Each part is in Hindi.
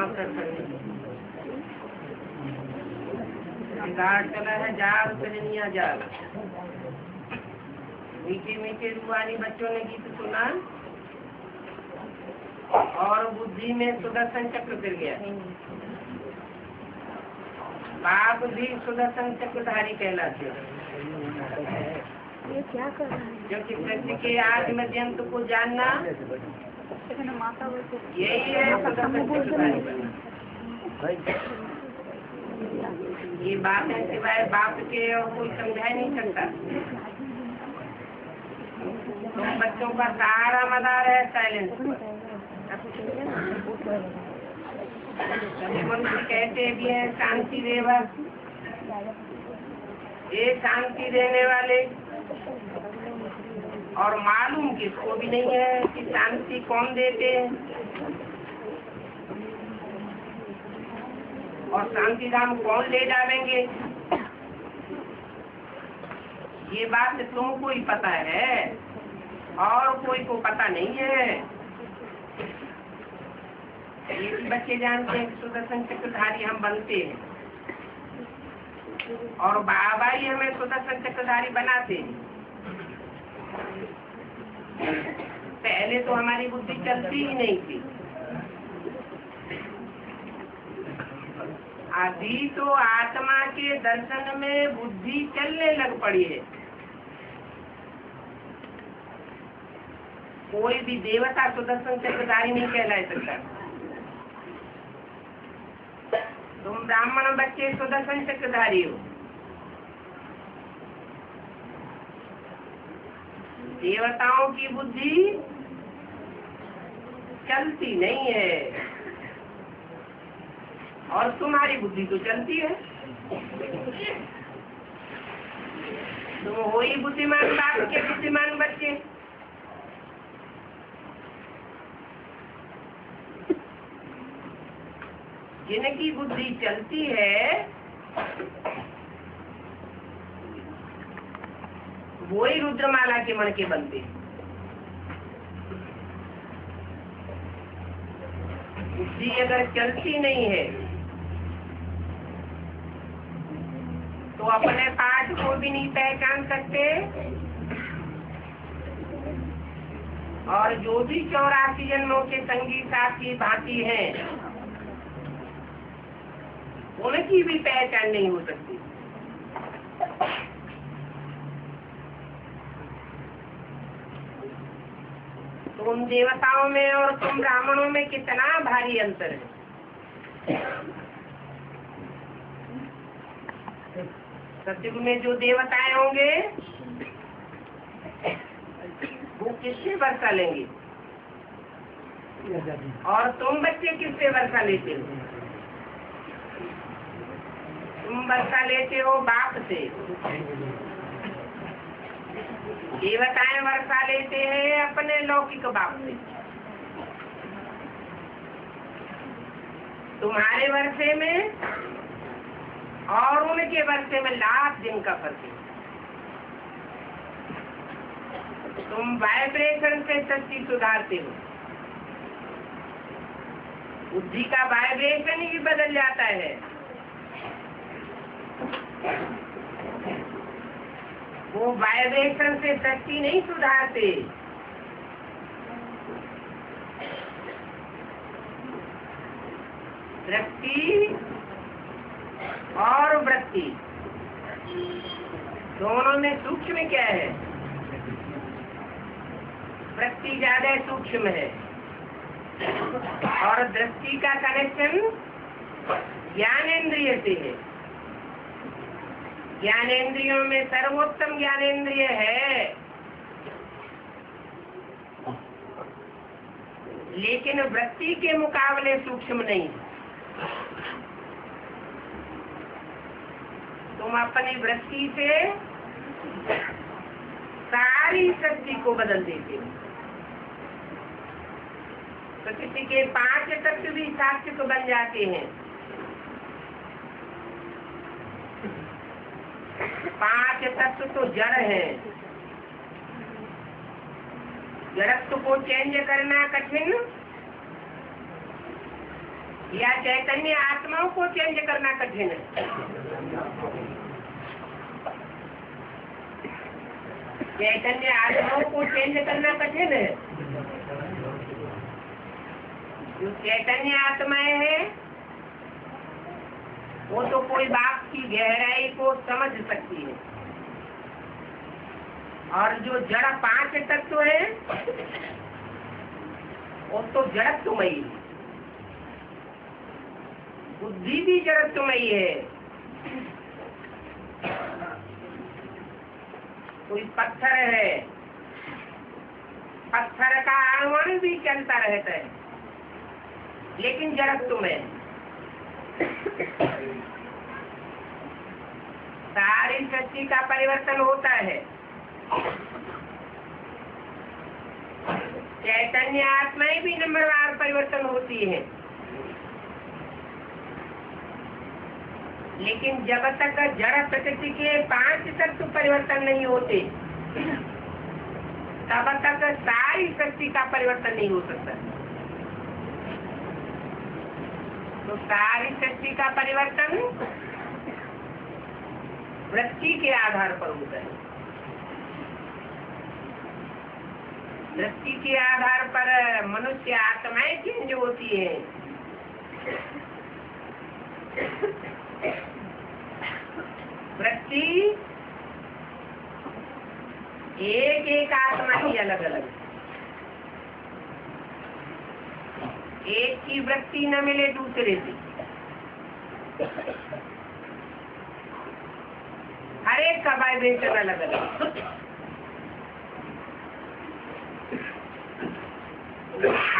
समाप्त करने चला है जाल पहनिया जाल। मीठे मीठे रूहानी बच्चों ने गीत सुना और बुद्धि में सुदर्शन चक्र फिर गया। बाप भी सुदर्शन चक्रधारी कहलाते हैं। ये क्या कर रहा है? क्योंकि सत्य के आदि मध्यंत को जानना यही है सुदर्शन चक्रधारी बनना। ये बातें सिवाय बाप के और कोई समझा ही नहीं सकता। तुम बच्चों का सारा मदार है साइलेंस पर। मनुष्य कहते भी है शांति देवा, ये शांति देने वाले, और मालूम किसको भी नहीं है कि शांति कौन देते हैं और शांति धाम कौन ले जाएंगे। ये बात तुमको ही पता है और कोई को पता नहीं है। ये भी बच्चे जानते हैं कि सुदर्शन चक्रधारी हम बनते हैं और बाबा ही हमें सुदर्शन चक्रधारी बनाते हैं। पहले तो हमारी बुद्धि चलती ही नहीं थी। अभी तो आत्मा के दर्शन में बुद्धि चलने लग पड़ी है। कोई भी देवता सुदर्शन चक्रधारी नहीं कहला सकता। तुम ब्राह्मण बच्चे सुदर्शन चक्रधारी हो। देवताओं की बुद्धि चलती नहीं है और तुम्हारी बुद्धि तो चलती है। तुम हो ही बुद्धिमान बाप के बुद्धिमान बच्चे। जिनकी बुद्धि चलती है वो ही रुद्रमाला के मण के बनते। बुद्धि अगर चलती नहीं है तो अपने पाठ को भी नहीं पहचान सकते और जो भी 84 जन्मों के संगी साथी भांति हैं उनकी भी पहचान नहीं हो सकती। तुम देवताओं में और तुम ब्राह्मणों में कितना भारी अंतर है। सतयुग में जो देवताएं होंगे वो किससे वर्षा लेंगे और तुम बच्चे किससे वर्षा लेते हो? तुम वर्षा लेते हो बाप से। देवताएं वर्षा लेते हैं अपने लौकिक बाप से। तुम्हारे वर्षे में और उनके वर्षे में लाख दिन का फर्क है। तुम वाइब्रेशन से शक्ति सुधारते हो। बुद्धि का वाइब्रेशन ही बदल जाता है। वो वाइब्रेशन से शक्ति नहीं सुधारते। दृष्टि और वृत्ति दोनों में सूक्ष्म क्या है? वृत्ति ज्यादा सूक्ष्म है और दृष्टि का कनेक्शन ज्ञानेंद्रिय से है। ज्ञानेंद्रियों में सर्वोत्तम ज्ञानेंद्रिय है, लेकिन वृत्ति के मुकाबले सूक्ष्म नहीं। तुम अपनी वृत्ति से सारी शक्ति को बदल देते हो। प्रकृति के 5 तत्व भी सात्विक बन जाते हैं। 5 तत्व तो जड़ है। जड़त्व को चेंज करना कठिन, या चैतन्य आत्माओं को चेंज करना कठिन है? चैतन्य आत्माओं को चेंज करना कठिन है। जो चैतन्य आत्माएं हैं वो तो कोई बात की गहराई को समझ सकती है, और जो जड़ 5 तत्व है वो तो जड़त्वमयी है। बुद्धि भी जड़त्वमयी है। कोई पत्थर है, पत्थर का अणु भी चलता रहता है, लेकिन जड़त्वमय है। सारी सृष्टि का परिवर्तन होता है। चैतन्य आत्माएं भी नंबरवार परिवर्तन होती है, लेकिन जब तक जड़ प्रकृति के 5 तत्व परिवर्तन नहीं होते तब तक सारी सृष्टि का परिवर्तन नहीं हो सकता। तो सारी सृष्टि का परिवर्तन वृत्ति के आधार पर होता है। वृत्ति के आधार पर मनुष्य आत्माएं चेंज होती है। वृत्ति एक एक आत्मा की अलग अलग। एक की वृत्ति न मिले दूसरे से। हर एक का वाइब्रेशन अलग अलग।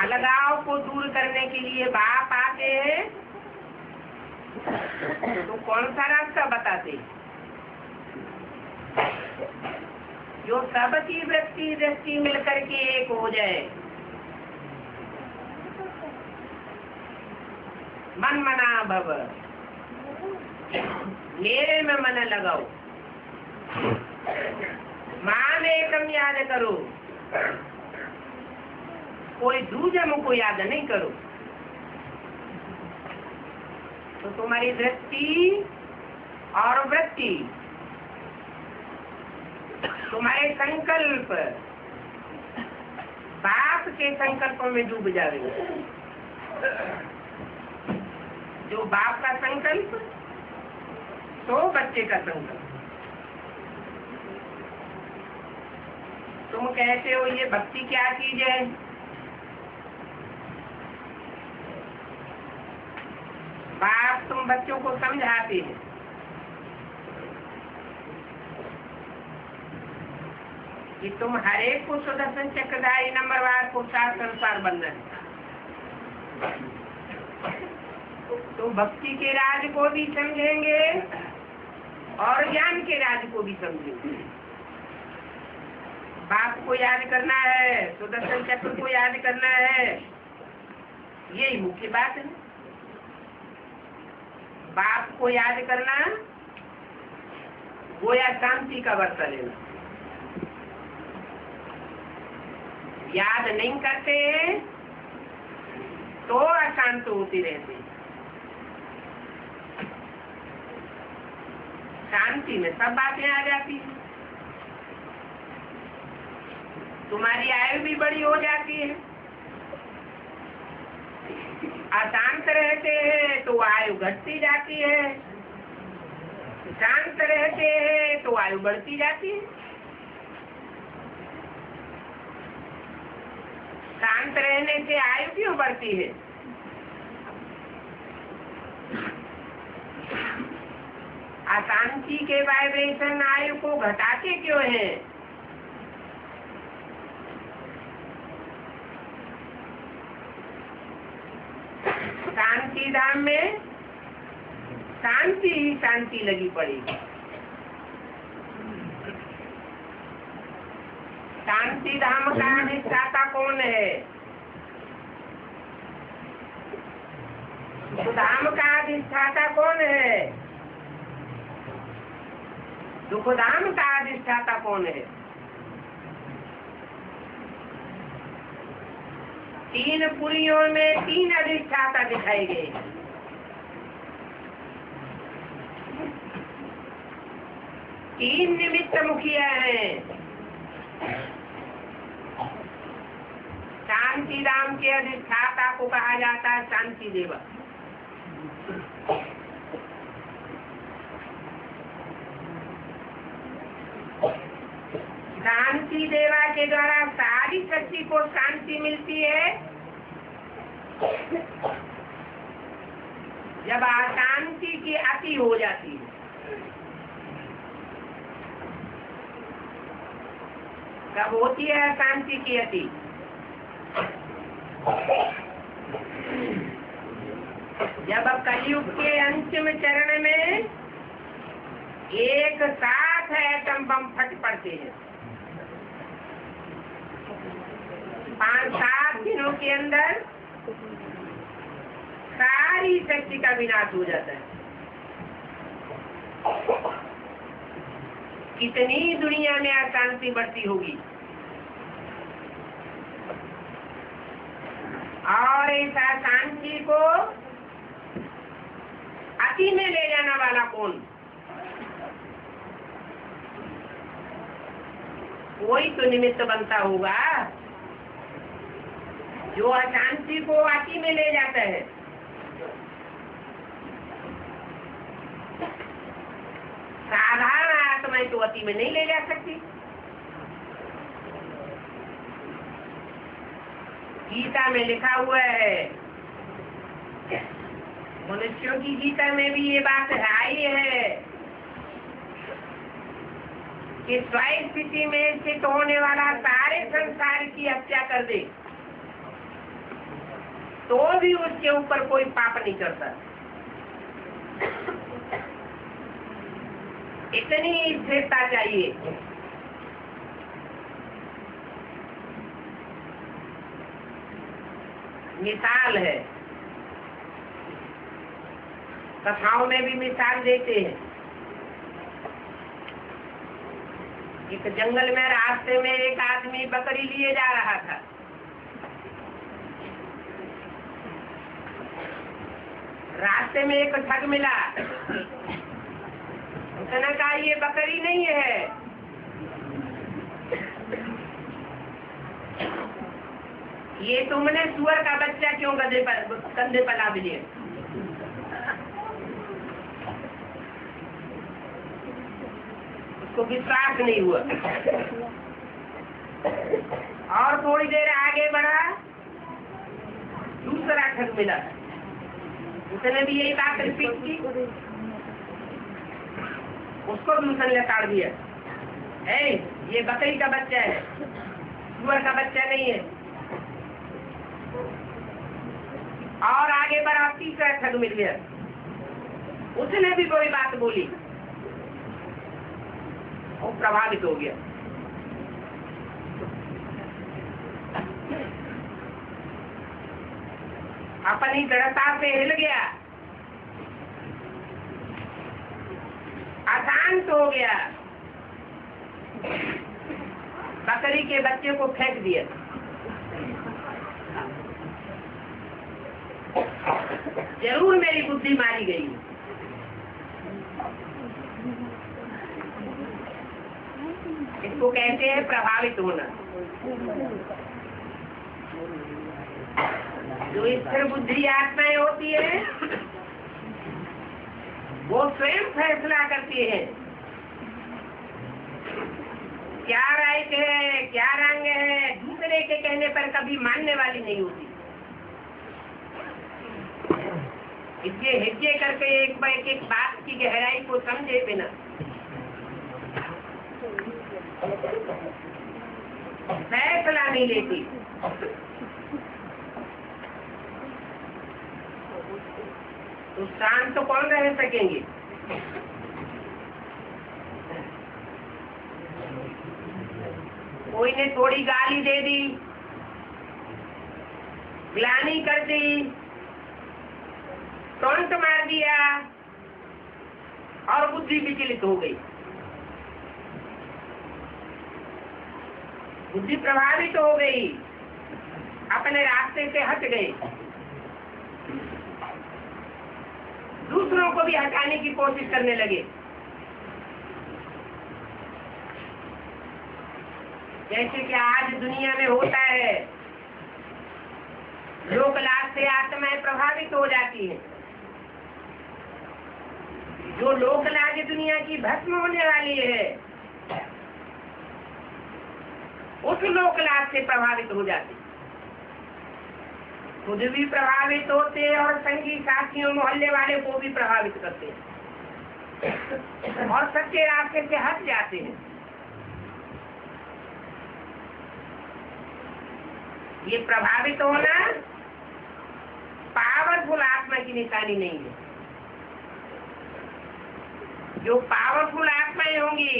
अलगाव को दूर करने के लिए बाप आते हैं तो कौन सा रास्ता बताते? जो सबकी वृत्ति दृष्टि मिलकर के एक हो जाए। मन मना भव, मेरे में मन लगाओ। मान एकम याद करो, कोई दूजा मुझको याद नहीं करो। तो तुम्हारी दृष्टि और वृत्ति, तुम्हारे संकल्प बाप के संकल्पों में डूब जाएंगे। जो बाप का संकल्प तो बच्चे का संकल्प। तुम कहते हो ये भक्ति क्या चीज है? बाप तुम बच्चों को समझाते हैं कि तुम हरेक को सुदर्शन चक्रधारी नंबरवार पुरुषार्थ अनुसार बनना है। तो भक्ति के राज को भी समझेंगे और ज्ञान के राज को भी समझेंगे। बाप को याद करना है, सुदर्शन चक्र को याद करना है, यही मुख्य बात है। बाप को याद करना गोया शांति का वर्षा लेना। याद नहीं करते तो अशांत होती रहती। शांति में सब बातें आ जाती हैं। तुम्हारी आयु भी बड़ी हो जाती है। अशांत रहते हैं तो आयु घटती जाती है, शांत रहते हैं तो आयु बढ़ती जाती है। शांत रहने से आयु क्यों बढ़ती है? अशांति के वाइब्रेशन आयु को घटाते क्यों हैं? शांति धाम में शांति ही शांति लगी पड़ी। शांति धाम का अधिष्ठाता कौन है? धाम का अधिष्ठाता कौन है? दुखधाम का अधिष्ठाता कौन है? तीन पुरियों में तीन अधिष्ठाता दिखाए गए। तीन निमित्त मुखिया हैं। शांति धाम के अधिष्ठाता को कहा जाता है शांति देवा। शांति देवा के द्वारा सारी शक्ति को शांति मिलती है। जब अशांति की अति हो जाती है, तब होती है अशांति की अति। जब कलयुग के अंतिम चरण में एक साथ एटम बम फट पड़ते हैं, 5-7 दिनों के अंदर सारी शक्ति का विनाश हो जाता है। कितनी दुनिया में अशांति बढ़ती होगी। और इस अशांति को अति में ले जाने वाला कौन? कोई तो निमित्त बनता होगा जो अशांति को अति में ले जाता है। साधारण आत्माएं तो अति में नहीं ले जा सकती। गीता में लिखा हुआ है, मनुष्यों की गीता में भी ये बात आई है कि स्वयं स्थिति में स्थित होने वाला सारे संसार की हत्या कर दे तो भी उसके ऊपर कोई पाप नहीं करता। इतनी स्थिरता चाहिए। मिसाल है, कथाओं में भी मिसाल देते हैं। एक जंगल में रास्ते में एक आदमी बकरी लिए जा रहा था। रास्ते में एक ठग मिला। उसने कहा ये बकरी नहीं है, ये तुमने सुअर का बच्चा क्यों कंधे पर लाद लिया? उसको विश्वास नहीं हुआ। और थोड़ी देर आगे बढ़ा, दूसरा ठग मिला। उसने भी यही बात रिपीट की। उसको भी उसने लताड़ दिया, ये बकरी का बच्चा है, सुअर का बच्चा नहीं है। और आगे बढ़ा, तीसरा ठग मिल गया। उसने भी कोई बात बोली, वो प्रभावित हो गया। अपनी दृढ़ता से हिल गया, अशांत हो गया, बकरी के बच्चे को फेंक दिया। जरूर मेरी बुद्धि मारी गई। इसको कहते हैं प्रभावित होना। जो स्थिर बुद्धि आत्माएं होती है वो स्वयं फैसला करती है क्या राइट है, क्या रंग है। दूसरे के कहने पर कभी मानने वाली नहीं होती। इसलिए हिज्जे करके एक बात की गहराई को समझे बिना फैसला नहीं लेती। तो शांत तो कौन रह सकेंगे? कोई ने थोड़ी गाली दे दी, ग्लानि कर दी, टोंट मार दिया और बुद्धि विचलित हो गई, बुद्धि प्रभावित हो गई। अपने रास्ते से हट गए, दूसरों को भी हटाने की कोशिश करने लगे। जैसे कि आज दुनिया में होता है, लोकलाज से आत्माएं प्रभावित हो जाती हैं। जो लोकलाज दुनिया की भस्म होने वाली है, उस लोकलाज से प्रभावित हो जाती, खुद भी प्रभावित होते और संगी साथियों मोहल्ले वाले को भी प्रभावित करते हैं और सच्चे रास्ते से हट जाते हैं। ये प्रभावित होना पावरफुल आत्मा की निशानी नहीं है। जो पावरफुल आत्माएं होंगी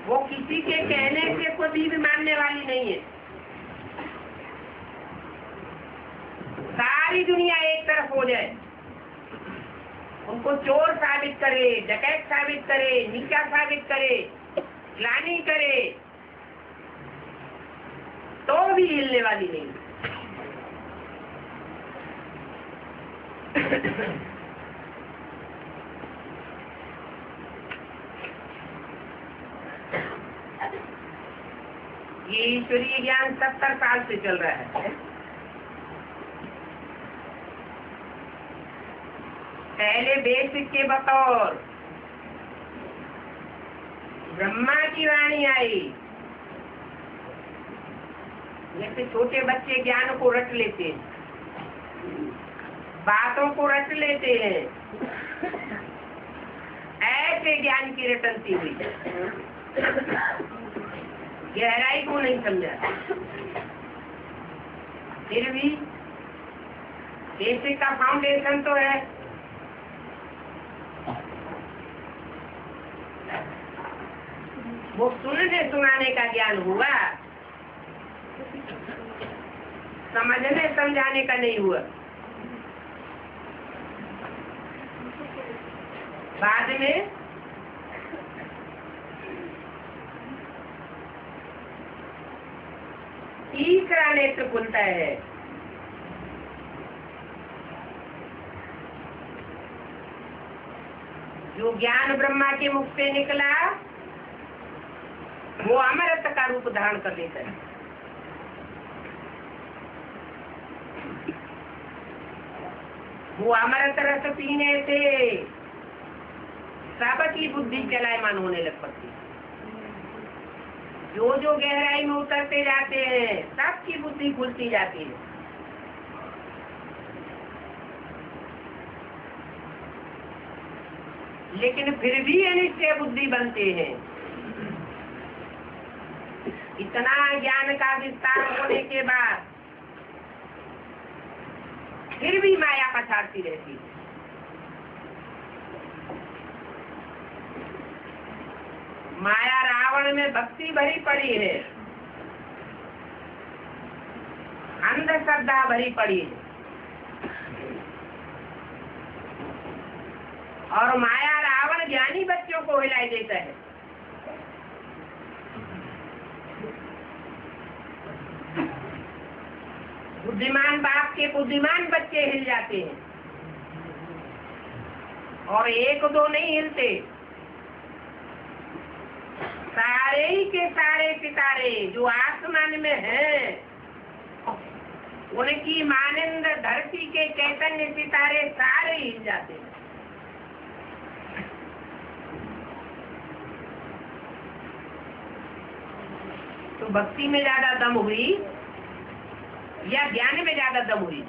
वो किसी के कहने से कभी भी मानने वाली नहीं है। सारी दुनिया एक तरफ हो जाए, उनको चोर साबित करे, डकैत साबित करे, नीचा साबित करे, ग्लानि करे, तो भी हिलने वाली नहीं। ये ईश्वरीय ज्ञान 70 साल से चल रहा है। पहले बेसिक के बतौर ब्रह्मा की वाणी आई, जैसे छोटे बच्चे ज्ञान को रट लेते हैं, बातों को रट लेते हैं, ऐसे ज्ञान की रटंती हुई, गहराई को नहीं समझा। फिर भी बेसिक का फाउंडेशन तो है। वो सुनने सुनाने का ज्ञान हुआ, समझने समझाने का नहीं हुआ। बाद में तीसरा नेत्र खुलता है। जो ज्ञान ब्रह्मा के मुख से निकला वो अमृत का रूप धारण कर लेता है। वो अमृत रस पीने से सबकी बुद्धि चलायमान होने लग पड़ती है। जो जो गहराई में उतरते जाते हैं सबकी बुद्धि खुलती जाती है। लेकिन फिर भी अनिश्चय बुद्धि बनते हैं। इतना ज्ञान का विस्तार होने के बाद फिर भी माया पछाड़ती रहती है। माया रावण में भक्ति भरी पड़ी है, अंधश्रद्धा भरी पड़ी है, और माया रावण ज्ञानी बच्चों को हिलाई देता है। बुद्धिमान बाप के बुद्धिमान बच्चे हिल जाते हैं, और एक दो नहीं हिलते, सारे ही के सारे सितारे जो आसमान में हैं, उनकी मानंद धरती के चैतन्य सितारे सारे हिल जाते हैं। तो भक्ति में ज्यादा दम हुई या ज्ञान में ज्यादा दम हुई?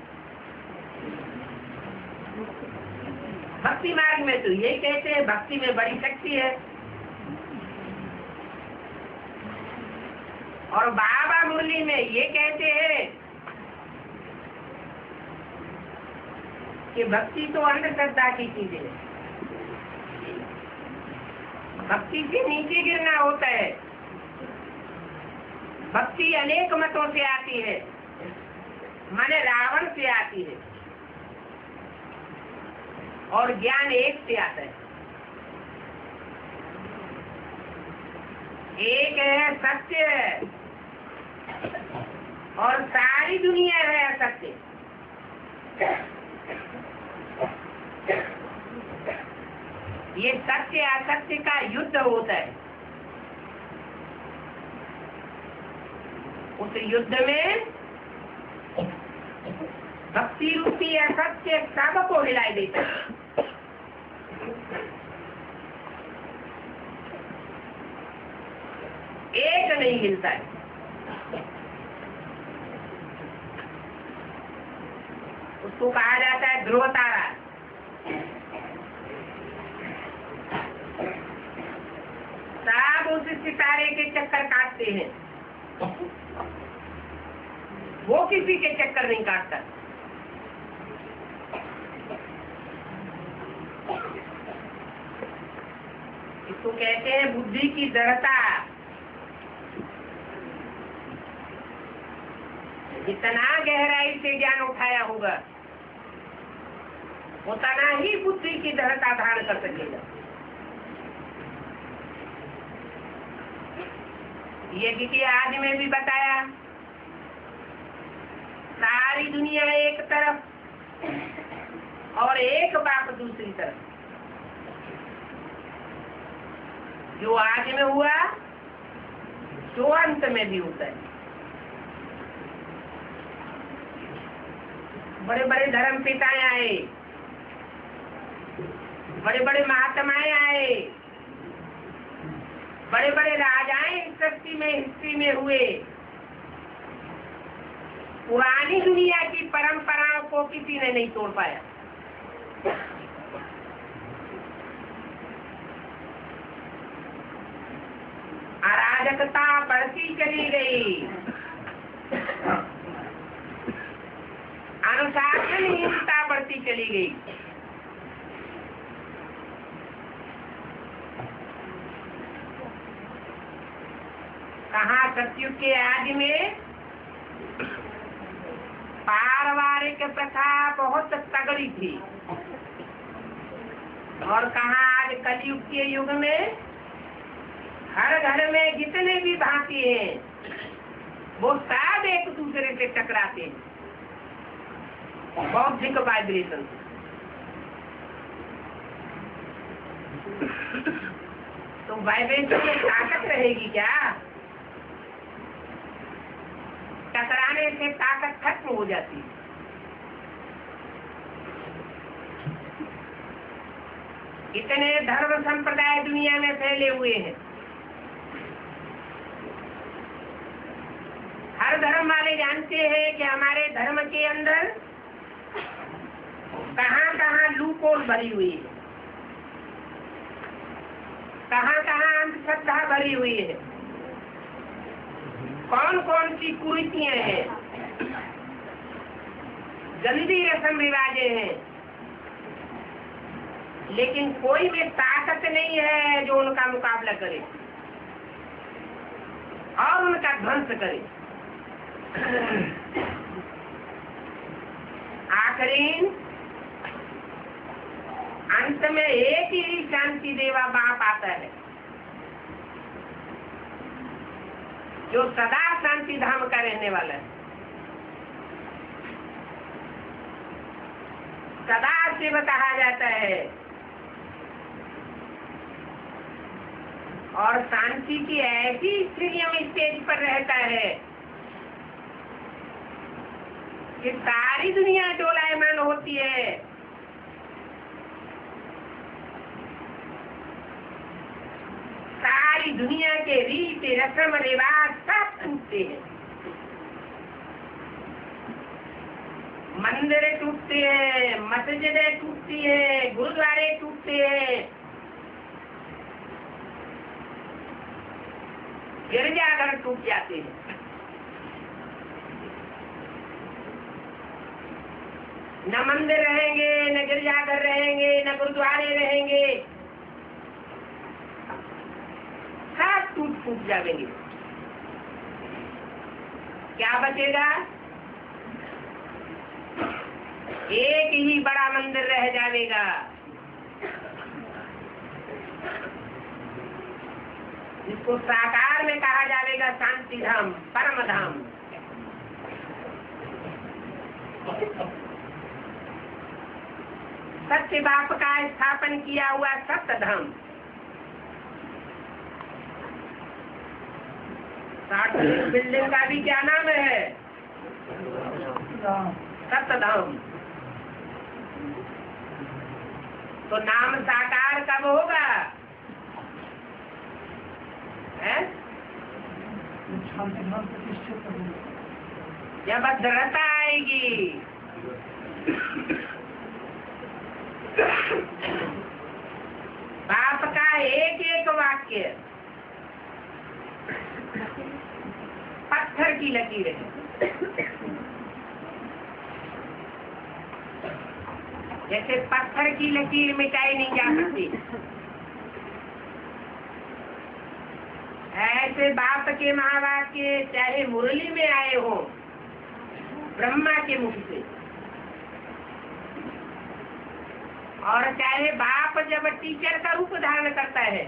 भक्ति मार्ग में तो यही कहते हैं भक्ति में बड़ी शक्ति है, और बाबा मुरली में ये कहते हैं कि भक्ति तो अंधश्रद्धा की चीज है, भक्ति से नीचे गिरना होता है। भक्ति अनेक मतों से आती है, माने रावण से आती है, और ज्ञान एक से आता है। एक है सत्य, और सारी दुनिया है असत्य। ये सत्य असत्य का युद्ध होता है। उस युद्ध में भक्ति रूपी असत्य सबको हिलाई देता है। एक नहीं हिलता है। उसको कहा जाता है ध्रुव तारा। सब उस सितारे के चक्कर काटते हैं, वो किसी के चक्कर नहीं काटता। इसको कहते हैं बुद्धि की दृढ़ता। जितना गहराई से ज्ञान उठाया होगा उतना ही बुद्धि की दृढ़ता धारण कर सकेगा। ये किसी आदि में भी बताया, सारी दुनिया एक तरफ और एक बाप दूसरी तरफ। जो आज में हुआ जो अंत में भी होता है। बड़े बड़े धर्म पिताएं आए, बड़े बड़े महात्माएं आए, बड़े बड़े राजाएं सृष्टि में हिस्ट्री में हुए। पुरानी दुनिया की परंपराओं को किसी ने नहीं तोड़ पाया। अराजकता बढ़ती चली गई, अनुशासनहीनता बढ़ती चली गई। कहाँ सतयुग के आदि में पारिवारिक प्रथा बहुत तगड़ी थी, और कहाँ आज कलयुग के युग में हर घर में जितने भी भांति हैं वो सब एक दूसरे से टकराते हैं। बौद्धिक वाइब्रेशन। तो वाइब्रेशन में ताकत रहेगी क्या? टकराने से ताकत खत्म हो जाती है। इतने धर्म संप्रदाय दुनिया में फैले हुए हैं। हर धर्म वाले जानते हैं कि हमारे धर्म के अंदर कहाँ कहाँ लूपोल भरी हुई है, कहाँ कहाँ अंधश्रद्धा भरी हुई है, कौन कौन सी कुरीतियां हैं, गंदी रस्म रिवाजें हैं। लेकिन कोई भी ताकत नहीं है जो उनका मुकाबला करे और उनका ध्वंस करे। आखिरी अंत में एक ही शांति देवा बाप आता है जो सदा शांति धाम का रहने वाला है। सदा शिव कहा जाता है और शांति की ऐसी स्थितियों में स्टेज पर रहता है कि सारी दुनिया डोलायमान होती है। सारी दुनिया के रीत रस्म रिवाज सब टूटते हैं, मंदिर टूटते हैं, मस्जिदें टूटती हैं, गुरुद्वारे टूटते हैं, गिरजाघर टूट जाते हैं। न मंदिर रहेंगे, न गिरजाघर रहेंगे, न गुरुद्वारे रहेंगे, सब टूट फूट जाएंगे। क्या बचेगा? एक ही बड़ा मंदिर रह जाएगा जिसको साकार में कहा जाएगा शांति धाम, परम धाम। सत्य बाप का स्थापन किया हुआ सत्य धाम, बिल्डिंग का भी क्या नाम है? सत्य धाम। तो नाम साकार कब होगा? है? जब दृढ़ता आएगी। बाप का एक एक वाक्य पत्थर की लकीर है। जैसे पत्थर की लकीर मिटाई नहीं जा सकती, ऐसे बाप के महावाक्य चाहे मुरली में आए हो ब्रह्मा के मुख से, और चाहे बाप जब टीचर का रूप धारण करता है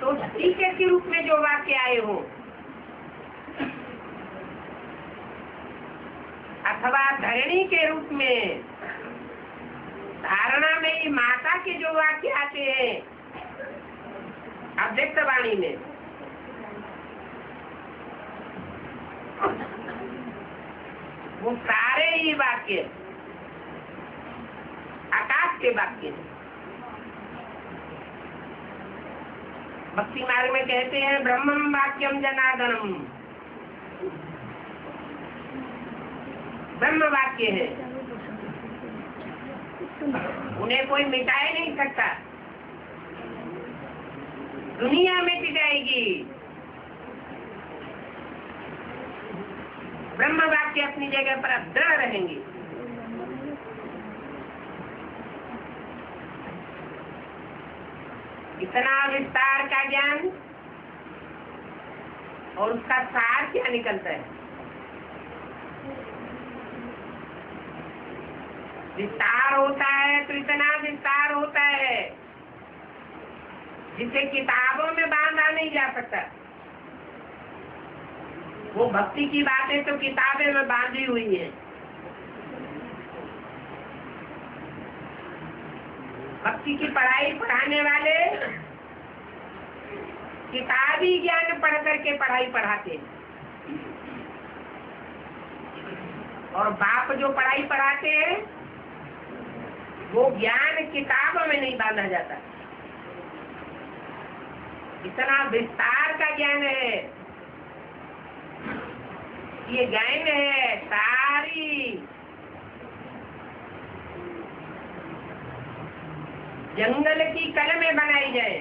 तो टीचर के रूप में जो वाक्य आए हो, अथवा धरणी के रूप में धारणा में ही माता के जो वाक्य आते हैं अव्यक्त वाणी में, वो सारे ही वाक्य आकाश के वाक्य हैं। भक्ति मार्ग में कहते हैं ब्रह्मम वाक्यम जनार्दनम, ब्रह्म वाक्य है, उन्हें कोई मिटाए नहीं सकता। दुनिया मिट जाएगी, ब्रह्म वाक्य अपनी जगह पर दृढ़ रहेंगे। इतना विस्तार का ज्ञान और उसका सार क्या निकलता है? विस्तार होता है तो इतना विस्तार होता है जिसे किताबों में बांधा नहीं जा सकता। वो भक्ति की बातें तो किताबें में बांधी हुई हैं। भक्ति की पढ़ाई पढ़ाने वाले किताबी ज्ञान पढ़ करके पढ़ाई पढ़ाते हैं, और बाप जो पढ़ाई पढ़ाते हैं वो ज्ञान किताबों में नहीं बांधा जाता। इतना विस्तार का ज्ञान है, ये ज्ञान है सारी जंगल की कलमें बनाई जाए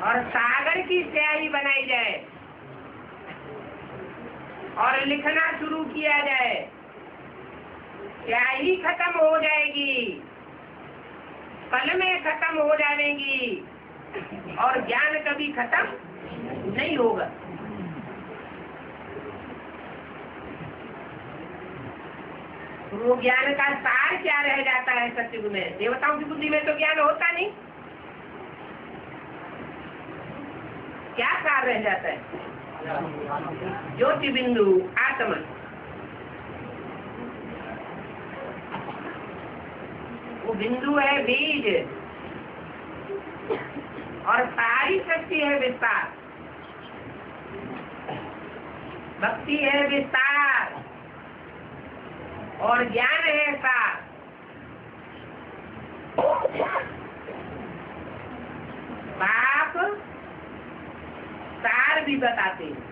और सागर की स्याही बनाई जाए और लिखना शुरू किया जाए, स्याही खत्म हो जाएगी, कलमें खत्म हो जाएंगी और ज्ञान कभी खत्म नहीं होगा। वो ज्ञान का सार क्या रह जाता है सत्युग में? देवताओं की बुद्धि में तो ज्ञान होता नहीं, क्या सार रह जाता है? ज्योति बिंदु आत्मा, वो बिंदु है बीज और सारी शक्ति है विस्तार, भक्ति है विस्तार और ज्ञान है सार। बाप सार भी बताते हैं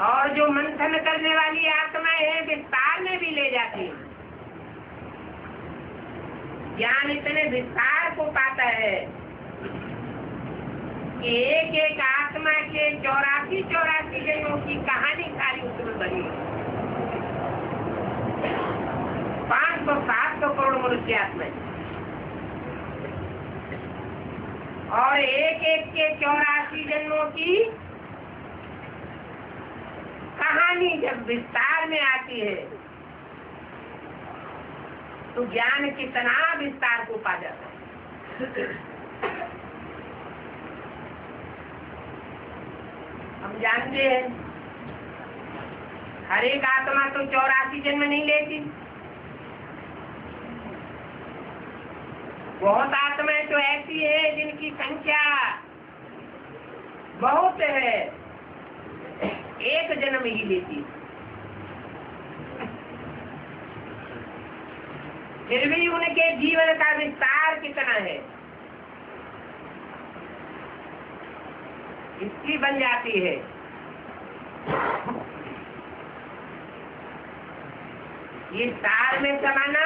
और जो मंथन करने वाली आत्माएं हैं विस्तार में भी ले जाती हैं। ज्ञान इतने विस्तार को पाता है कि एक एक आत्मा के 84 जन्मों की कहानी सारी उसमें बनी है। 500-700 करोड़ मनुष्य आत्माएं और एक एक के 84 जन्मों की कहानी जब विस्तार में आती है तो ज्ञान कितना विस्तार को पा जाता है। हम जानते हैं हर एक आत्मा तो 84 जन्म नहीं लेती। बहुत आत्माएं तो ऐसी है जिनकी संख्या बहुत है, एक जन्म ही लेती, फिर भी उनके जीवन का विस्तार कितना है, इसकी बन जाती है। ये सार में समाना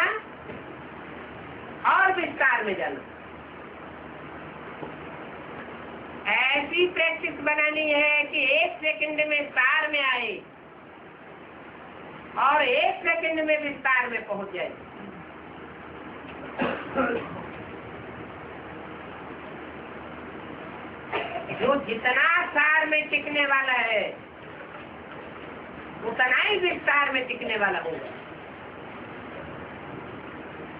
और विस्तार में जाना, ऐसी प्रैक्टिस बनानी है कि 1 सेकंड में सार में आए और 1 सेकंड में विस्तार में पहुंच जाए। जो जितना सार में टिकने वाला है उतना ही विस्तार में टिकने वाला होगा।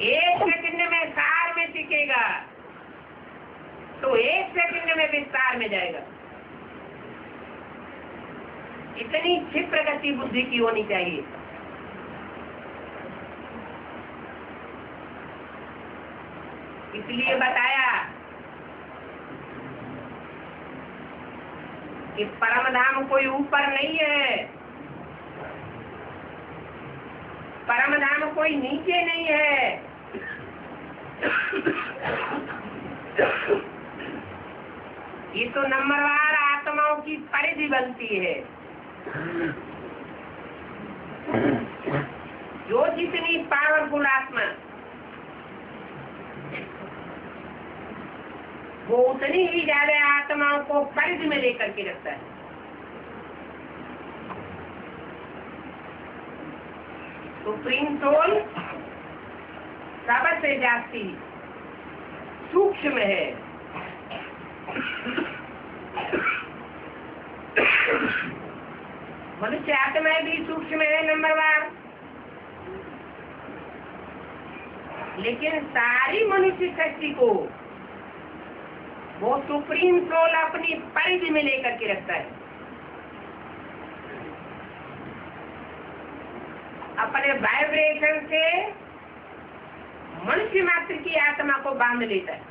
1 सेकंड में सार में टिकेगा तो 1 सेकंड में विस्तार में जाएगा। इतनी क्षिप्र गति बुद्धि की होनी चाहिए। इसलिए बताया कि परम धाम कोई ऊपर नहीं है, परम धाम कोई नीचे नहीं है। ये तो नंबरवार आत्माओं की परिधि बनती है। जो जितनी पावरफुल आत्मा वो उतनी ही ज्यादा आत्माओं को परिधि में लेकर के रखता है। सुप्रीम सोल सबसे जास्ती सूक्ष्म है। मनुष्य आत्मा भी सूक्ष्म है नंबरवार, लेकिन सारी मनुष्य शक्ति को वो सुप्रीम सोल अपनी परिधि में लेकर के रखता है, अपने वाइब्रेशन से मनुष्य मात्र की आत्मा को बांध लेता है।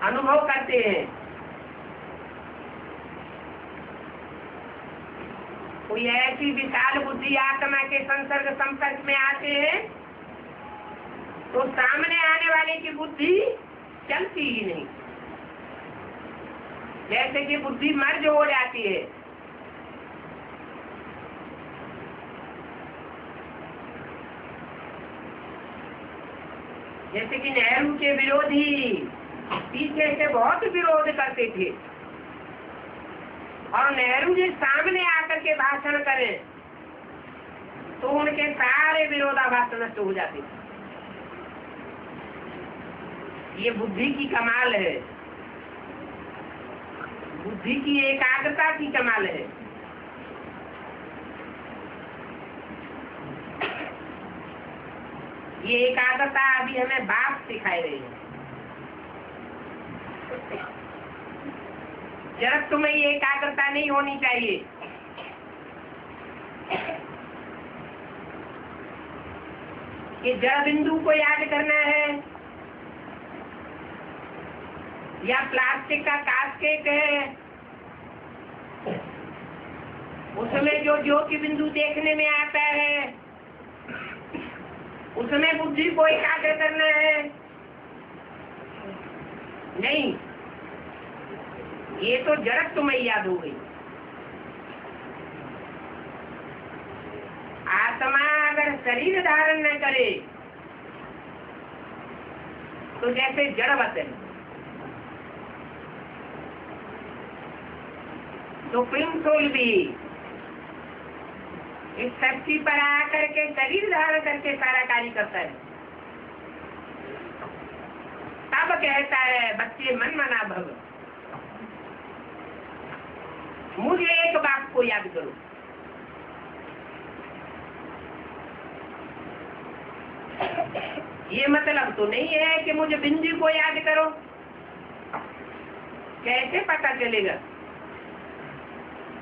अनुभव करते हैं। कोई ऐसी विशाल बुद्धि आत्मा के संसर्ग संपर्क में आते हैं तो सामने आने वाले की बुद्धि चलती ही नहीं, जैसे कि बुद्धि मर्ज हो जाती है। जैसे कि नेहरू के विरोधी पीछे से बहुत विरोध करते थे और नेहरू जी सामने आकर के भाषण करें तो उनके सारे विरोधाभास नष्ट हो जाते थे। ये बुद्धि की कमाल है, बुद्धि की एकाग्रता की कमाल है। ये एकाग्रता अभी हमें बाप सिखाए रहे हैं। जरा तुम्हें ये एकाग्रता नहीं होनी चाहिए। कि जड़ बिंदु को याद करना है या प्लास्टिक का कास्केट है, उसमें जो ज्योति बिंदु देखने में आता है उसमें बुद्धि को एकाग्र करना है। नहीं, ये तो जड़ तुम्हें याद हो गई। आत्मा अगर शरीर धारण न करे तो जैसे जड़वत है। सुप्रीम सोल भी इस शक्ति पर आकर के शरीर धारण करके सारा कार्य करता है। तब कहता है बच्चे मन मना भव, मुझे एक बात को याद करो। ये मतलब तो नहीं है कि मुझे बिंदी को याद करो। कैसे पता चलेगा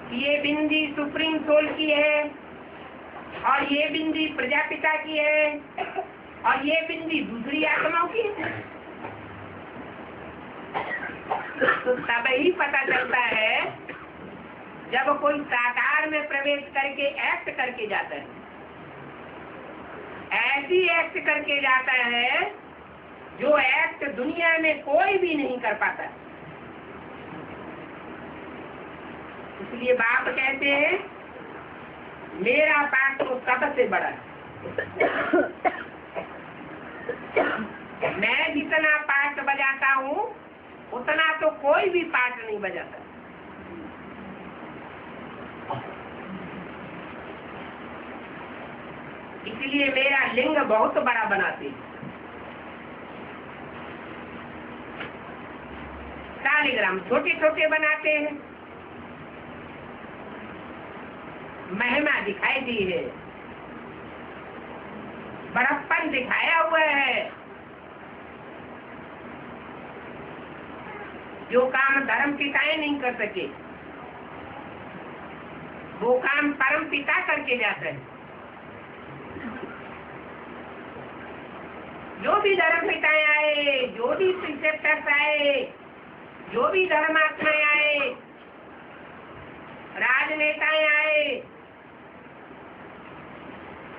कि ये बिंदी सुप्रीम सोल की है और ये बिंदी प्रजापिता की है और ये बिंदी दूसरी आत्माओं की है? तो तब ही पता चलता है जब कोई साकार में प्रवेश करके एक्ट करके जाता है। ऐसी एक्ट करके जाता है जो एक्ट दुनिया में कोई भी नहीं कर पाता। इसलिए बाप कहते हैं मेरा पाठ तो सबसे बड़ा है। मैं जितना पाठ बजाता हूँ उतना तो कोई भी पाठ नहीं बजाता। इसलिए मेरा लिंग बहुत बड़ा बनाते हैं। शालिग्राम छोटे छोटे बनाते हैं, महिमा दिखाई दी है, बड़प्पन दिखाया हुआ है। जो काम धर्म पिताएं नहीं कर सके वो काम परम पिता करके जाता है। जो भी धर्म पिताएं आए, जो भी प्रिसेप्टर्स आए, जो भी धर्मात्माएं आए, राजनेताएं आए,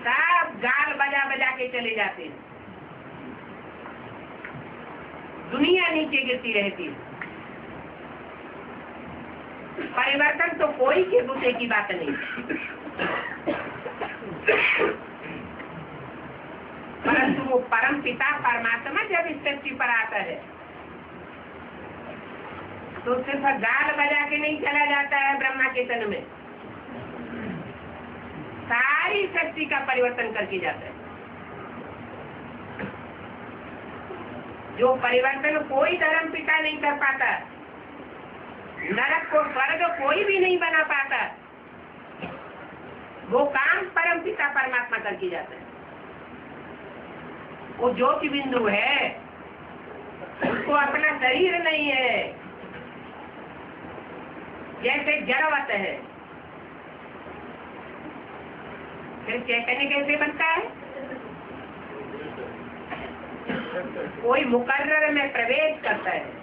सब गाल बजा बजा के चले जाते हैं। दुनिया नीचे गिरती रहती है। परिवर्तन तो कोई के दूसरे की बात नहीं, परंतु वो परम पिता परमात्मा जब इस धरती पर आता है तो सिर्फ गाल बजा के नहीं चला जाता है ब्रह्मा के तन में, सारी शक्ति का परिवर्तन करके जाता है। जो परिवर्तन कोई धर्म पिता नहीं कर पाता, नरक को स्वर्ग कोई भी नहीं बना पाता, वो काम परम पिता परमात्मा करके जाता है। वो ज्योति बिंदु है, उसको अपना शरीर नहीं है, जैसे जड़वत है। फिर चैतन्य कैसे बनता है? कोई मुकर्रर में प्रवेश करता है।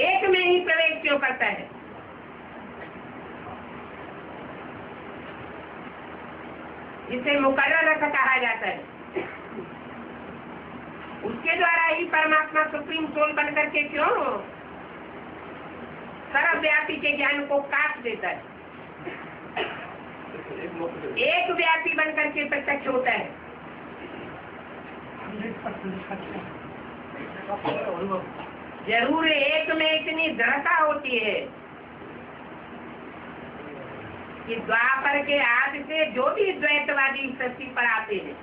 एक में ही प्रवेश क्यों करता है? जिसे मुकर्रर रस कहा जाता है, उसके द्वारा ही परमात्मा सुप्रीम सोल बन करके क्यों सर्वव्यापी के ज्ञान को काट देता है। एक व्यापी बन करके प्रत्यक्ष होता है। जरूर एक में इतनी दृढ़ता होती है कि द्वापर के आदि से जो भी द्वैतवादी सृष्टि पर आते हैं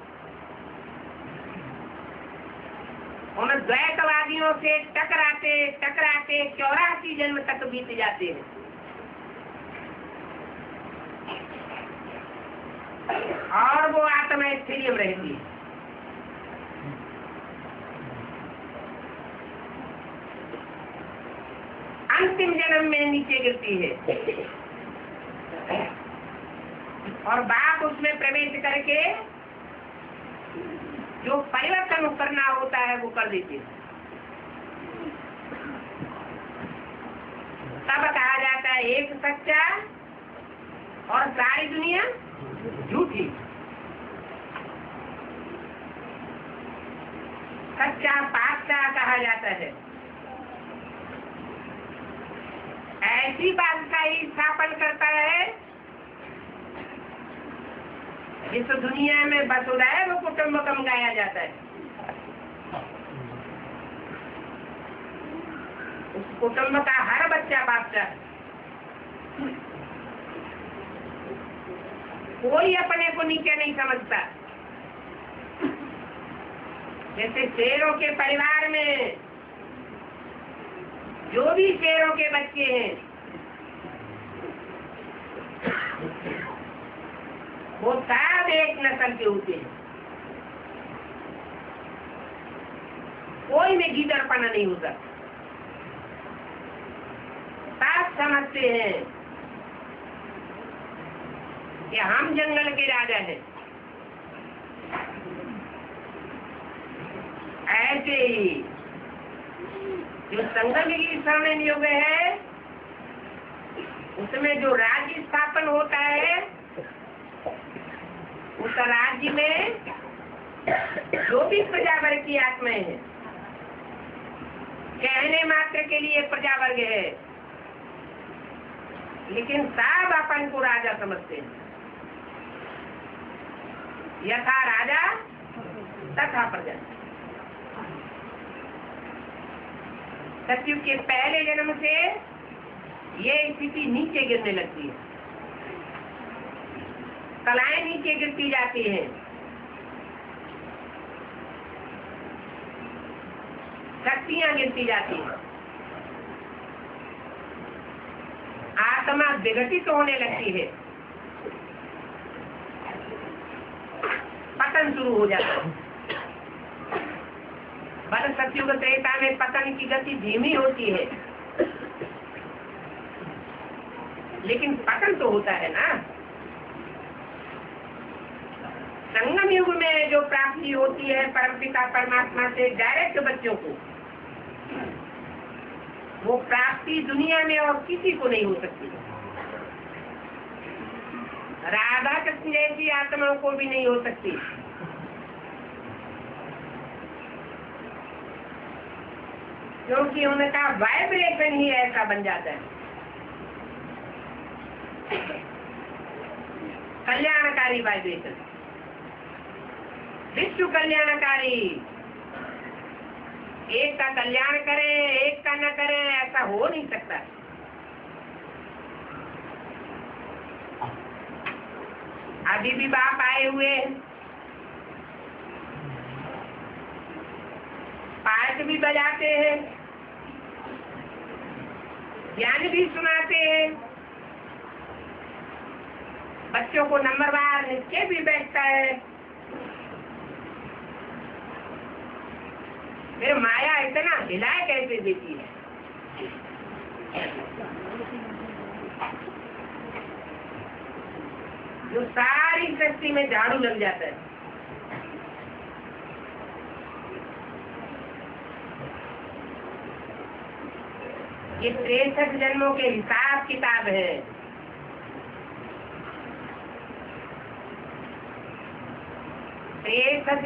उन द्वैतवादियों से टकराते टकराते 84 जन्म तक बीत जाते हैं। और वो आत्मा स्थिर रहती है। अंतिम जन्म में नीचे गिरती है और बाप उसमें प्रवेश करके जो परिवर्तन करना होता है वो कर देते हैं। तब कहा जाता है एक सच्चा और सारी दुनिया झूठी। सच्चा बादशाह कहा जाता है। ऐसी बादशाही स्थापन करता है जिस दुनिया में वसुधैव कुटुंबकम गाया जाता है। उस कुटुंब का हर बच्चा बादशाह। कोई अपने को नीचे नहीं समझता। जैसे शेरों के परिवार में जो भी शेरों के बच्चे हैं वो सब एक नस्ल के होते हैं, कोई में गीदड़पना नहीं होता। सब समझते हैं कि हम जंगल के राजा हैं। ऐसे ही जो संगम की स्वर्णिम युग है, उसमें जो राज्य स्थापन होता है, उस राज्य में जो भी प्रजावर्ग की आत्माएं हैं, कहने मात्र के लिए प्रजावर्ग है, लेकिन सब अपन को राजा समझते हैं। यथा राजा तथा प्रजा। सतयुग के पहले जन्म से ये स्थिति नीचे गिरने लगती है, कलाएं नीचे गिरती जाती हैं, शक्तियां गिरती जाती हैं, आत्मा विघटित होने लगती है, पतन शुरू हो जाता है। बल सतयुग त्रेता में पतन की गति धीमी होती है, लेकिन पतन तो होता है ना। संगम युग में जो प्राप्ति होती है परमपिता परमात्मा से डायरेक्ट बच्चों को, वो प्राप्ति दुनिया में और किसी को नहीं हो सकती। राधा कृष्ण जैसी आत्माओं को भी नहीं हो सकती। क्योंकि उनका वाइब्रेशन ही ऐसा बन जाता है। कल्याणकारी वाइब्रेशन, विश्व कल्याणकारी। एक का कल्याण करें, एक का न करें, ऐसा हो नहीं सकता। अभी भी बाप आए हुए हैं, पाठ भी बजाते हैं, ज्ञान भी सुनाते हैं, बच्चों को नंबरवार निश्चय भी बैठता है। फिर माया इतना हिलाए कैसे देती है? जो सारी सृष्टि में झाड़ू लग जाता है। ये 63 जन्मों के हिसाब किताब है।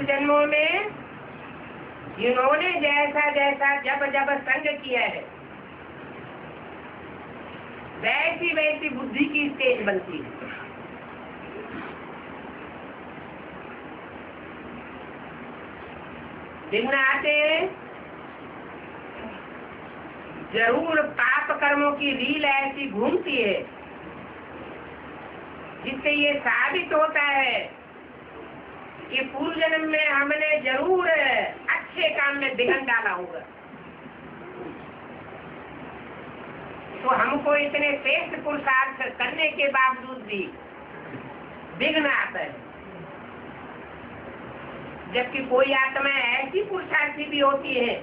जन्मों में जिन्होंने जैसा जैसा जब जब संग किया है, वैसी वैसी बुद्धि की स्टेज बनती है। दिन आते हैं, जरूर पाप कर्मों की रील ऐसी घूमती है जिससे ये साबित होता है कि पूर्व जन्म में हमने जरूर अच्छे काम में विघ्न डाला होगा, तो हमको इतने श्रेष्ठ पुरुषार्थ करने के बावजूद भी विघ्न आता है। जबकि कोई आत्मा ऐसी पुरुषार्थी भी होती है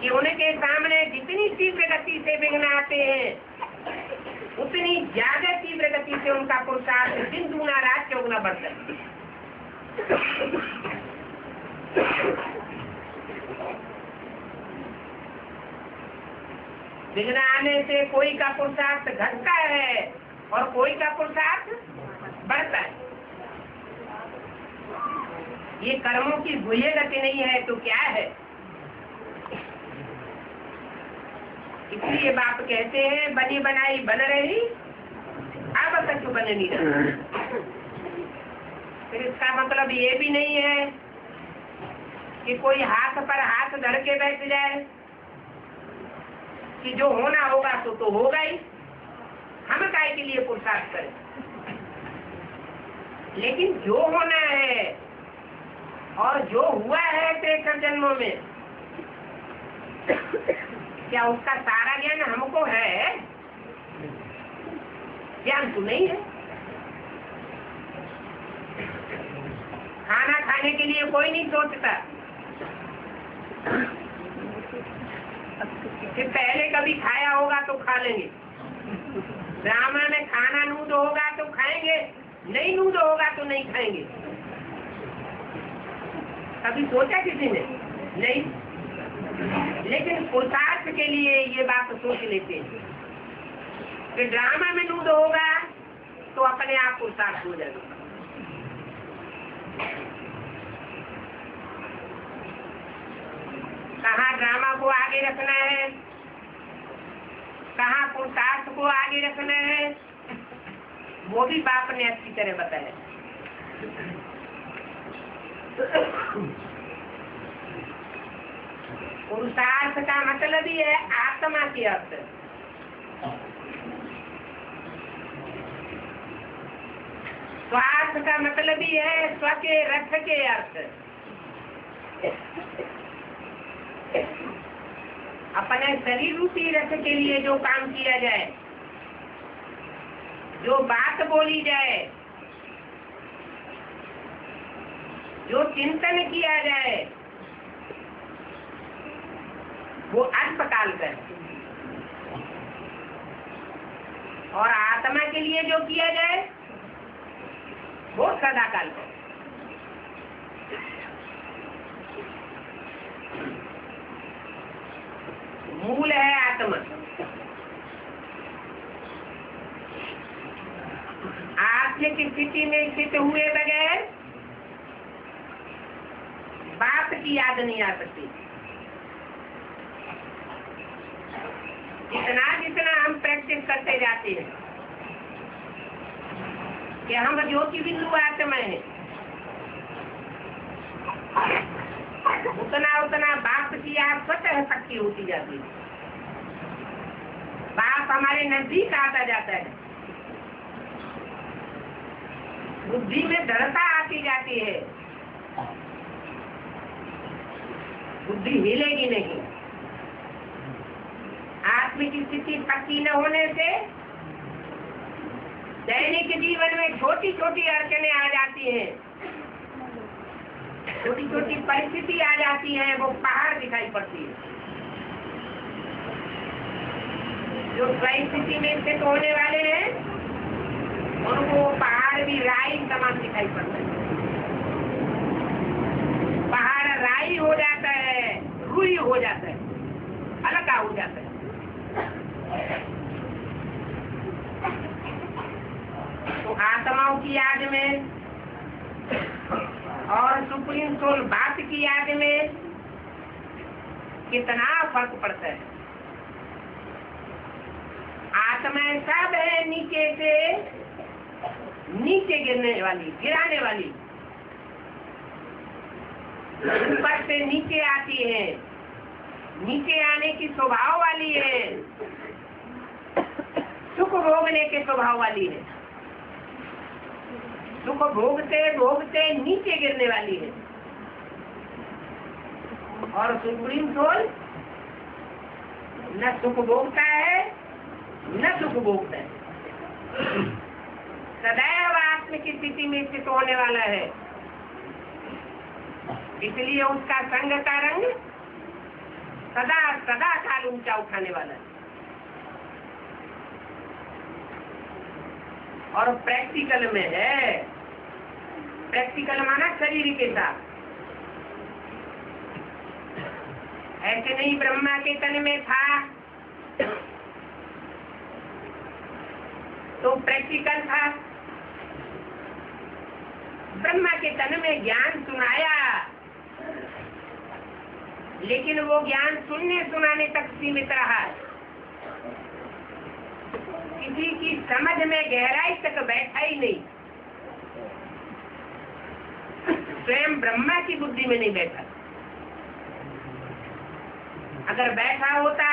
कि उनके सामने जितनी तीव्र गति से विघ्न आते हैं, उतनी ज्यादा तीव्र गति से उनका पुरुषार्थ दिन दूना रात चौगुना बढ़ता है। विघ्न आने से कोई का पुरुषार्थ घटता है और कोई का पुरुषार्थ बढ़ता है। ये कर्मों की गुह्य गति नहीं है तो क्या है? इसलिए बाप कहते हैं बनी बनाई बन रही, अब कछु बन नहीं रहा। फिर इसका मतलब ये भी नहीं है कि कोई हाथ पर हाथ धर के बैठ जाए कि जो होना होगा तो होगा ही, हम काय के लिए पुरुषार्थ करें। लेकिन जो होना है और जो हुआ है 63 जन्मों में, क्या उसका सारा ज्ञान हमको है? ज्ञान तो नहीं है। खाने के लिए कोई नहीं सोचता कि पहले कभी खाया होगा तो खा लेंगे। ड्रामा में खाना नूद होगा तो खाएंगे, नहीं नूद होगा तो नहीं खाएंगे। कभी सोचा किसी ने? नहीं। लेकिन पुरुषार्थ के लिए ये बात सोच लेते हैं कि ड्रामा में नूद होगा तो अपने आप पुरुषार्थ हो जाएगा। कहाँ ड्रामा को आगे रखना है, कहाँ पुरुषार्थ को आगे रखना है, वो भी बाप ने अच्छी तरह बताया। पुरुषार्थ का मतलब ही है आत्मा की अर्थ। स्वार्थ का मतलब ही है स्व के रथ के अर्थ। अपने शरीर रूपी रथ के लिए जो काम किया जाए, जो बात बोली जाए, जो चिंतन किया जाए, वो अल्पकाल का है। और आत्मा के लिए जो किया जाए वो सदाकाल का। मूल है आत्मा। आत्मिक स्थिति में स्थित हुए बगैर बाप की याद नहीं आ सकती। जितना जितना हम प्रैक्टिस करते जाते हैं कि हम ज्योति बिंदु आत्मा है, उतना उतना बाप की याद स्वतः शक्ति होती जाती है। बाप हमारे नजदीक आता जाता है। बुद्धि में दृढ़ता आती जाती है। बुद्धि हिलेगी नहीं। आत्मिक स्थिति पक्की न होने से दैनिक जीवन में छोटी छोटी अड़चने आ जाती हैं, छोटी छोटी परिस्थिति आ जाती है, वो पहाड़ दिखाई पड़ती है। जो परिस्थिति में स्थित होने वाले हैं उनको पहाड़ भी राई समान दिखाई पड़ता है। पहाड़ राई हो जाता है, रुई हो जाता है, हल्का हो जाता है। तो आत्माओं की याद में और सुप्रीम सोल बात की याद में कितना फर्क पड़ता है। आत्मा सब है नीचे से नीचे गिरने वाली, गिराने वाली, ऊपर से नीचे आती है, नीचे आने की स्वभाव वाली है, सुख भोगने के स्वभाव वाली है, सुख भोगते भोगते नीचे गिरने वाली है। और सुप्रीम सोल न सुख भोगता है न सुख भोगता है, सदैव आत्म की स्थिति में स्थित होने वाला है। इसलिए उसका संग का रंग सदा सदा काल ऊंचा उठाने वाला है। और प्रैक्टिकल में है, प्रैक्टिकल माना शरीर के साथ। ऐसे नहीं ब्रह्मा के तन में था तो प्रैक्टिकल था। ब्रह्मा के तन में ज्ञान सुनाया, लेकिन वो ज्ञान सुनने सुनाने तक सीमित रहा। किसी की समझ में गहराई तक बैठा ही नहीं, स्वयं ब्रह्मा की बुद्धि में नहीं बैठा। अगर बैठा होता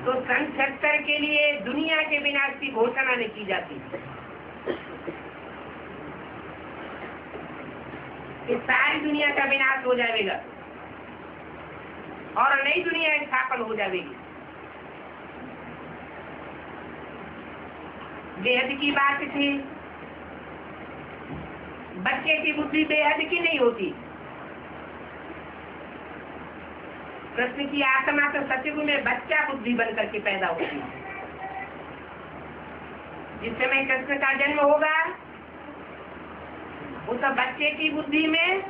तो सन 70 के लिए दुनिया के विनाश की घोषणा नहीं की जाती। इस सारी दुनिया का विनाश हो जाएगा और नई दुनिया स्थापन हो जाएगी। बेहद की बात थी, बच्चे की बुद्धि बेहद की नहीं होती। कृष्ण की आत्मा तो सतयुग में बच्चा बुद्धि बन करके पैदा होती है। जिस समय कृष्ण का जन्म होगा उस बच्चे की बुद्धि में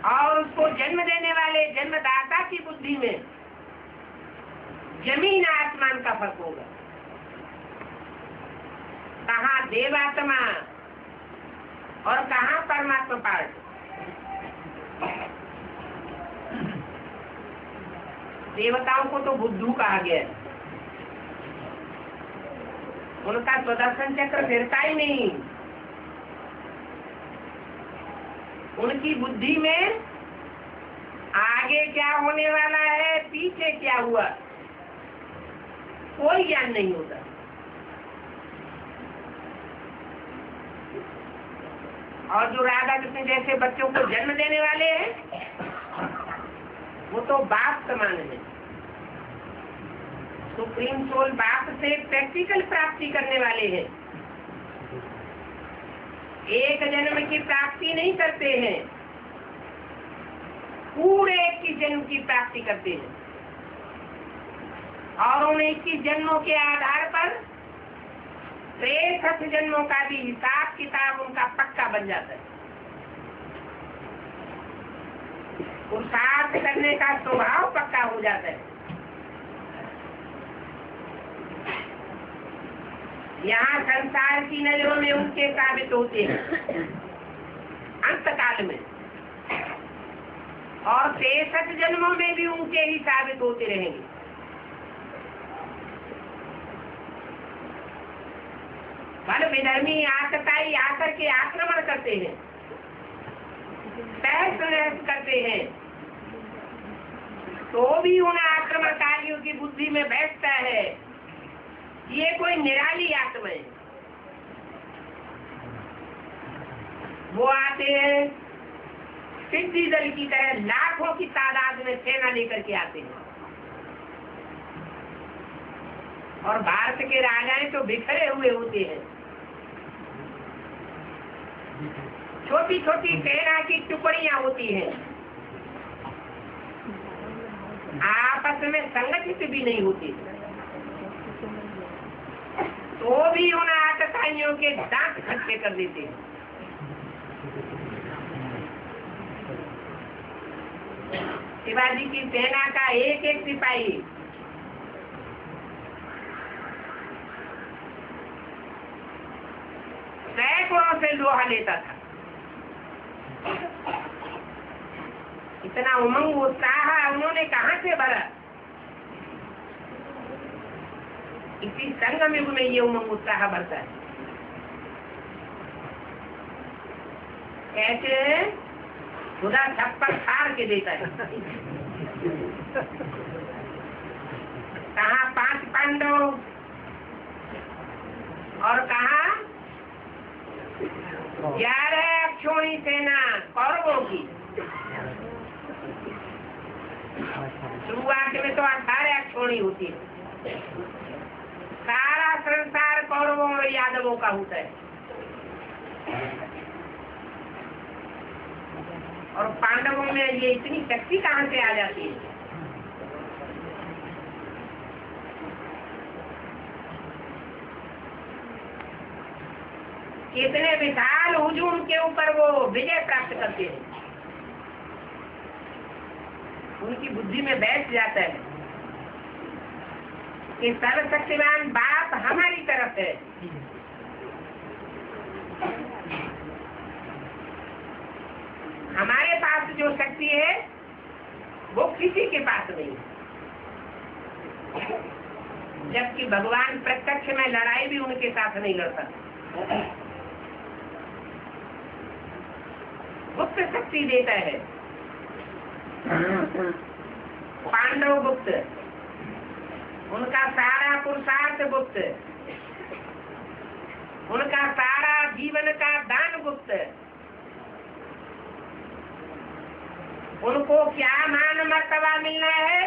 और उसको जन्म देने वाले जन्मदाता की बुद्धि में जमीन आसमान का फर्क होगा। कहाँ देवात्मा और कहाँ परमात्मा पार्ट। देवताओं को तो बुद्धू कहा गया है, उनका स्वदर्शन चक्र फिरता ही नहीं। उनकी बुद्धि में आगे क्या होने वाला है, पीछे क्या हुआ, कोई ज्ञान नहीं होता। और जो राधा कृष्ण जैसे बच्चों को जन्म देने वाले हैं वो तो बाप समान है। सुप्रीम सोल बाप से प्रैक्टिकल प्राप्ति करने वाले हैं। एक जन्म की प्राप्ति नहीं करते हैं, पूरे 21 जन्म की प्राप्ति करते हैं। और उन 21 जन्मों के आधार पर 63 जन्मों का भी हिसाब किताब उनका पक्का बन जाता है। पुरुषार्थ करने का स्वभाव पक्का हो जाता है। यहाँ संसार की नजरों में उनके साबित होते हैं अंतकाल में, और 63 जन्मों में भी उनके ही साबित होते रहेंगे। बल विधर्मी आतताई आकर के आक्रमण करते हैं, तहस नहस करते हैं, तो भी उन आक्रमणकारियों की बुद्धि में बैठता है ये कोई निराली आत्मा है। वो आते हैं सिद्धि दल की तरह, लाखों की तादाद में सेना लेकर के आते हैं। और भारत के राजाएं तो बिखरे हुए होते हैं। छोटी छोटी सेना की टुकड़ियां होती हैं, आपस में संगठित भी नहीं होती, तो भी उन आतताइयों के दांत खट्टे कर देते हैं। शिवाजी की सेना का एक एक सिपाही सैकड़ों से लोहा लेता था। इतना उमंग उत्साह उन्होंने कहाँ से भरा? इसी संगम युग में ये उमंग उत्साह बढ़ता है। कैसे? खुदा छप्पर फाड़ के देता है। कहाँ 5 पांडव और कहाँ 11 अक्षोणी सेना कौरवों की। शुरुआत में तो 18 अक्षोणी होती है। सारा संसार कौरवों और यादवों का होता है, और पांडवों में ये इतनी शक्ति कहाँ से आ जाती है? कितने विशाल हुजूम के ऊपर वो विजय प्राप्त करते हैं। उनकी बुद्धि में बैठ जाता है कि सर्वशक्तिमान बाप हमारी तरफ है। हमारे पास जो शक्ति है वो किसी के पास नहीं है। जबकि भगवान प्रत्यक्ष में लड़ाई भी उनके साथ नहीं लड़ सकता, गुप्त शक्ति देता है। पांडव गुप्त, उनका सारा पुरुषार्थ गुप्त, उनका सारा जीवन का दान गुप्त, उनको क्या मान मर्तबा मिलना है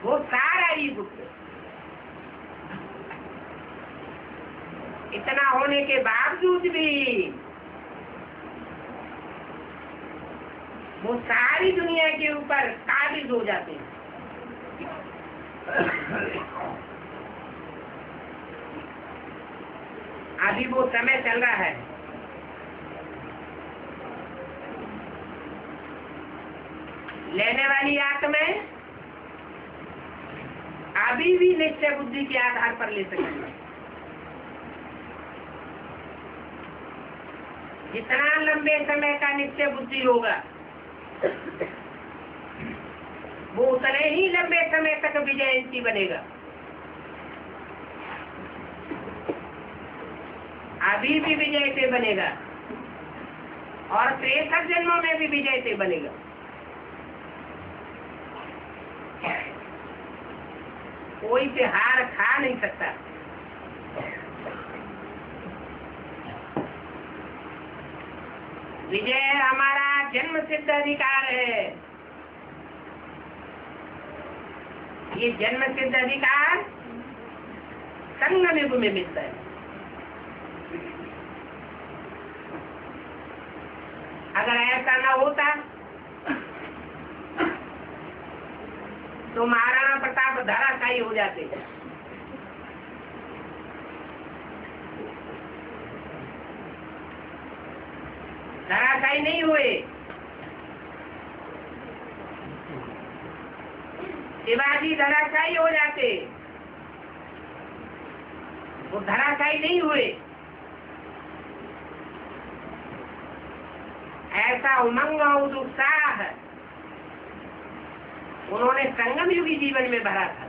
वो सारा ही गुप्त। इतना होने के बावजूद भी वो सारी दुनिया के ऊपर काबिज हो जाते हैं। अभी वो समय चल रहा है। लेने वाली आत्माएं अभी भी निश्चय बुद्धि के आधार पर ले सकती। जितना लंबे समय का निश्चय बुद्धि होगा वो उतने ही लंबे समय तक विजयंती बनेगा। अभी भी विजय से बनेगा और 63 जन्मों में भी विजय से बनेगा। कोई से हार खा नहीं सकता। विजय हमारा जन्म सिद्ध अधिकार है। ये जन्म सिद्ध अधिकार संगम युग में मिलता है। अगर ऐसा न होता तो महाराणा प्रताप धराशायी हो जाते। धराशायी नहीं हुए। शिवाजी धराशायी हो जाते, वो धराशायी नहीं हुए। ऐसा उमंग और उत्साह उन्होंने संगम युगी जीवन में भरा था।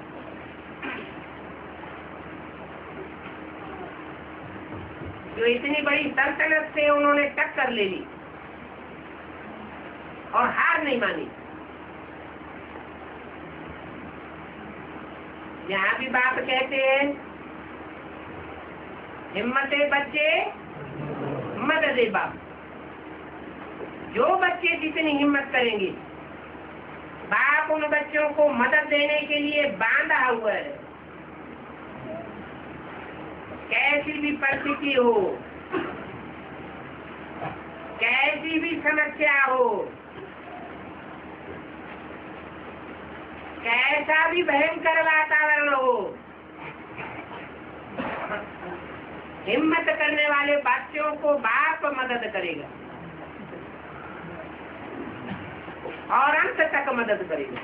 जो इतनी बड़ी सल्तनत से उन्होंने टक्कर ले ली और हार नहीं मानी। यहाँ भी बाप कहते हैं हिम्मते बच्चे मददे बाप। जो बच्चे जितनी हिम्मत करेंगे बाप उन बच्चों को मदद देने के लिए बांधा हुआ है। कैसी भी परिस्थिति हो, कैसी भी समस्या हो, कैसा भी भयंकर वातावरण हो, हिम्मत करने वाले बच्चों को बाप मदद करेगा और अंत तक मदद करेगा।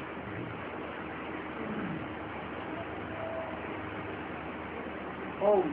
ओम